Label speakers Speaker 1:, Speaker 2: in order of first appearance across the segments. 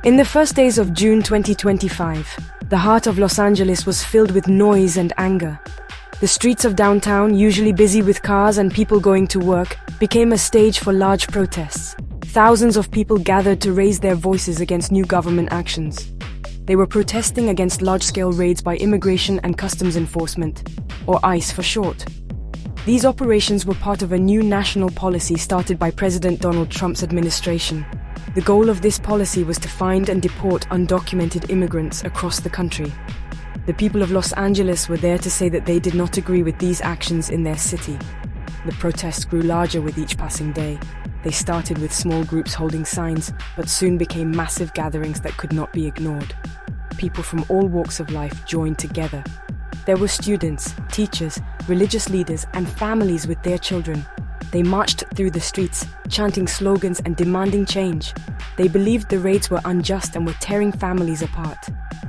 Speaker 1: In the first days of June 2025, the heart of Los Angeles was filled with noise and anger. The streets of downtown, usually busy with cars and people going to work, became a stage for large protests. Thousands of people gathered to raise their voices against new government actions. They were protesting against large-scale raids by Immigration and Customs Enforcement, or ICE for short. These operations were part of a new national policy started by President Donald Trump's administration. The goal of this policy was to find and deport undocumented immigrants across the country. The people of Los Angeles were there to say that they did not agree with these actions in their city. The protests grew larger with each passing day. They started with small groups holding signs, but soon became massive gatherings that could not be ignored. People from all walks of life joined together. There were students, teachers, religious leaders, and families with their children. They marched through the streets, chanting slogans and demanding change. They believed the raids were unjust and were tearing families apart.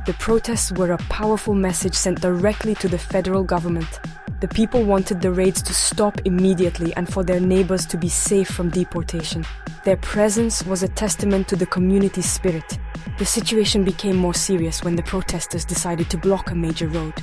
Speaker 1: The protests were a powerful message sent directly to the federal government. The people wanted the raids to stop immediately and for their neighbors to be safe from deportation. Their presence was a testament to the community's spirit. The situation became more serious when the protesters decided to block a major road.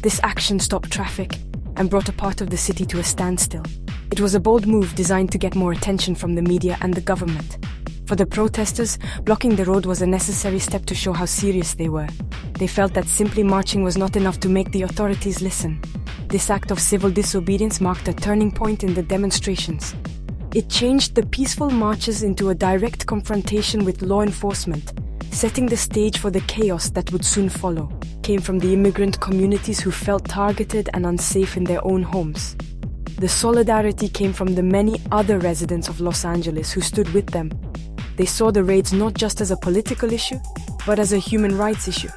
Speaker 1: This action stopped traffic and brought a part of the city to a standstill. It was a bold move designed to get more attention from the media and the government. For the protesters, blocking the road was a necessary step to show how serious they were. They felt that simply marching was not enough to make the authorities listen. This act of civil disobedience marked a turning point in the demonstrations. It changed the peaceful marches into a direct confrontation with law enforcement, setting the stage for the chaos that would soon follow. Came from the immigrant communities who felt targeted and unsafe in their own homes. The solidarity came from the many other residents of Los Angeles who stood with them. They saw the raids not just as a political issue, but as a human rights issue.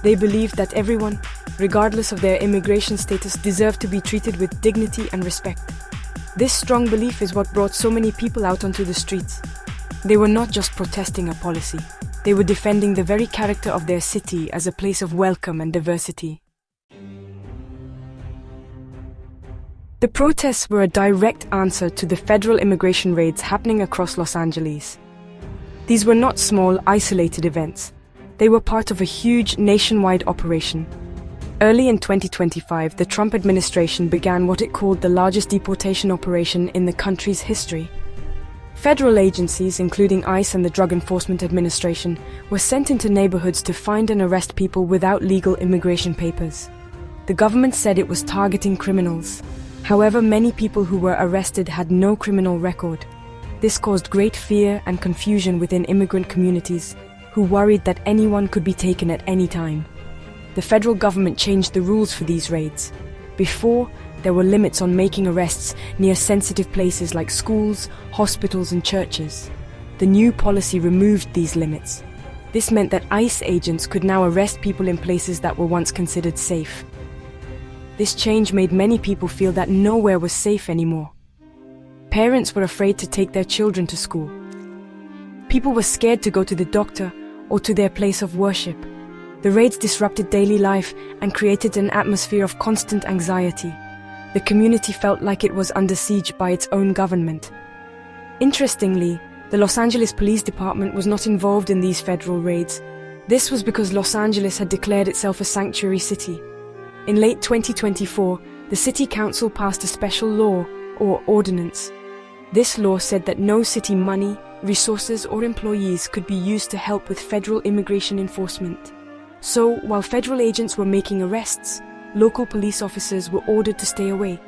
Speaker 1: They believed that everyone, regardless of their immigration status, deserved to be treated with dignity and respect. This strong belief is what brought so many people out onto the streets. They were not just protesting a policy. They were defending the very character of their city as a place of welcome and diversity. The protests were a direct answer to the federal immigration raids happening across Los Angeles. These were not small, isolated events. They were part of a huge nationwide operation. Early in 2025, the Trump administration began what it called the largest deportation operation in the country's history. Federal agencies, including ICE and the Drug Enforcement Administration, were sent into neighborhoods to find and arrest people without legal immigration papers. The government said it was targeting criminals. However, many people who were arrested had no criminal record. This caused great fear and confusion within immigrant communities, who worried that anyone could be taken at any time. The federal government changed the rules for these raids. Before, there were limits on making arrests near sensitive places like schools, hospitals, and churches. The new policy removed these limits. This meant that ICE agents could now arrest people in places that were once considered safe. This change made many people feel that nowhere was safe anymore. Parents were afraid to take their children to school. People were scared to go to the doctor or to their place of worship. The raids disrupted daily life and created an atmosphere of constant anxiety. The community felt like it was under siege by its own government. Interestingly, the Los Angeles Police Department was not involved in these federal raids. This was because Los Angeles had declared itself a sanctuary city. In late 2024, the City Council passed a special law, or ordinance. This law said that no city money, resources, or employees could be used to help with federal immigration enforcement. So, while federal agents were making arrests, local police officers were ordered to stay away.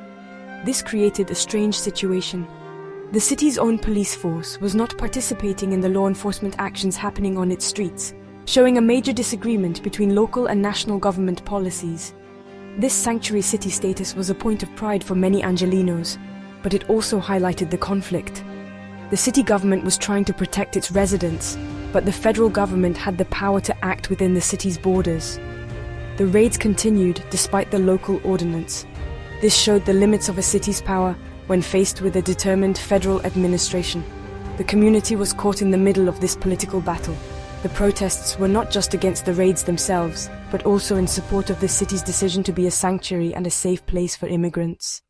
Speaker 1: This created a strange situation. The city's own police force was not participating in the law enforcement actions happening on its streets, showing a major disagreement between local and national government policies. This sanctuary city status was a point of pride for many Angelenos, but it also highlighted the conflict. The city government was trying to protect its residents, but the federal government had the power to act within the city's borders. The raids continued despite the local ordinance. This showed the limits of a city's power when faced with a determined federal administration. The community was caught in the middle of this political battle. The protests were not just against the raids themselves, but also in support of the city's decision to be a sanctuary and a safe place for immigrants.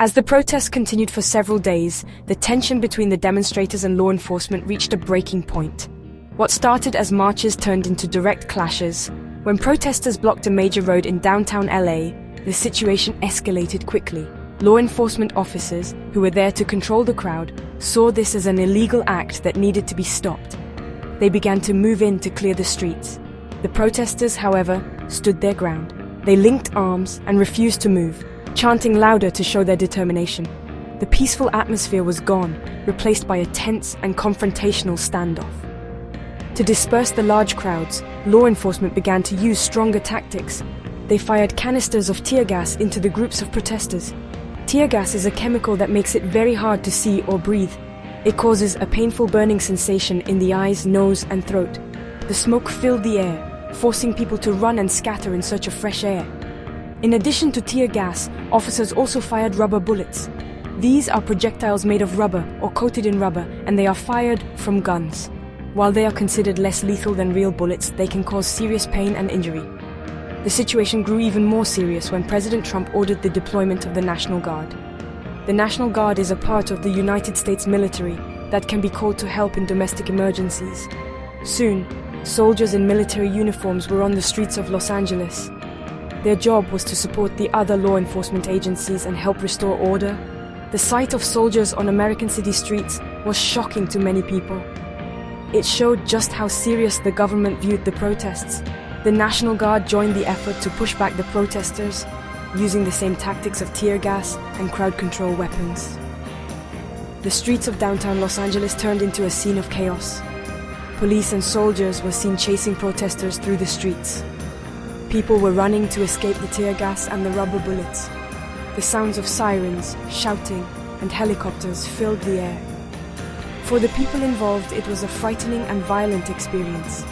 Speaker 1: As the protests continued for several days, the tension between the demonstrators and law enforcement reached a breaking point. What started as marches turned into direct clashes. When protesters blocked a major road in downtown LA, the situation escalated quickly. Law enforcement officers, who were there to control the crowd, saw this as an illegal act that needed to be stopped. They began to move in to clear the streets. The protesters, however, stood their ground. They linked arms and refused to move, chanting louder to show their determination. The peaceful atmosphere was gone, replaced by a tense and confrontational standoff. To disperse the large crowds, law enforcement began to use stronger tactics. They fired canisters of tear gas into the groups of protesters. Tear gas is a chemical that makes it very hard to see or breathe. It causes a painful burning sensation in the eyes, nose, and throat. The smoke filled the air, forcing people to run and scatter in search of fresh air. In addition to tear gas, officers also fired rubber bullets. These are projectiles made of rubber or coated in rubber, and they are fired from guns. While they are considered less lethal than real bullets, they can cause serious pain and injury. The situation grew even more serious when President Trump ordered the deployment of the National Guard. The National Guard is a part of the United States military that can be called to help in domestic emergencies. Soon, soldiers in military uniforms were on the streets of Los Angeles. Their job was to support the other law enforcement agencies and help restore order. The sight of soldiers on American city streets was shocking to many people. It showed just how serious the government viewed the protests. The National Guard joined the effort to push back the protesters, using the same tactics of tear gas and crowd control weapons. The streets of downtown Los Angeles turned into a scene of chaos. Police and soldiers were seen chasing protesters through the streets. People were running to escape the tear gas and the rubber bullets. The sounds of sirens, shouting, and helicopters filled the air. For the people involved, it was a frightening and violent experience.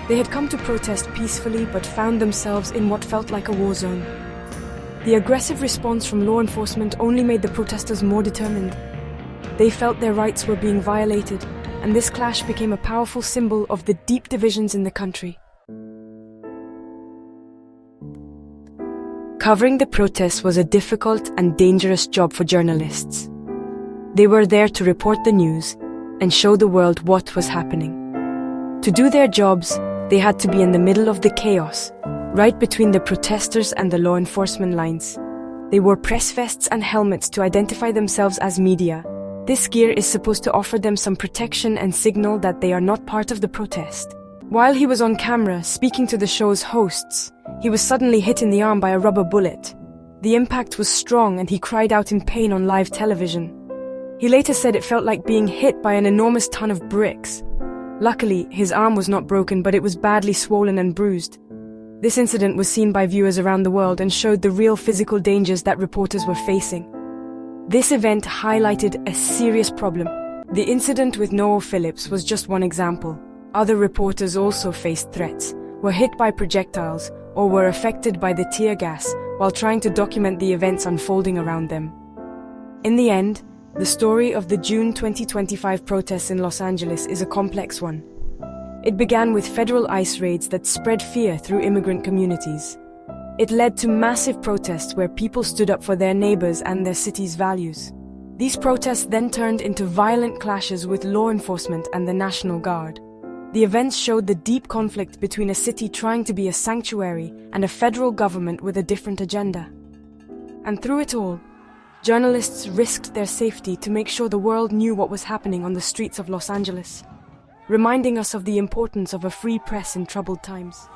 Speaker 1: They had come to protest peacefully but found themselves in what felt like a war zone. The aggressive response from law enforcement only made the protesters more determined. They felt their rights were being violated, and this clash became a powerful symbol of the deep divisions in the country. Covering the protests was a difficult and dangerous job for journalists. They were there to report the news and show the world what was happening. To do their jobs, they had to be in the middle of the chaos, right between the protesters and the law enforcement lines. They wore press vests and helmets to identify themselves as media. This gear is supposed to offer them some protection and signal that they are not part of the protest. While he was on camera speaking to the show's hosts, he was suddenly hit in the arm by a rubber bullet. The impact was strong and he cried out in pain on live television. He later said it felt like being hit by an enormous ton of bricks. Luckily, his arm was not broken, but it was badly swollen and bruised. This incident was seen by viewers around the world and showed the real physical dangers that reporters were facing. This event highlighted a serious problem. The incident with Noel Phillips was just one example. Other reporters also faced threats, were hit by projectiles, or were affected by the tear gas while trying to document the events unfolding around them. In the end, the story of the June 2025 protests in Los Angeles is a complex one. It began with federal ICE raids that spread fear through immigrant communities. It led to massive protests where people stood up for their neighbors and their city's values. These protests then turned into violent clashes with law enforcement and the National Guard. The events showed the deep conflict between a city trying to be a sanctuary and a federal government with a different agenda. And through it all, journalists risked their safety to make sure the world knew what was happening on the streets of Los Angeles, reminding us of the importance of a free press in troubled times.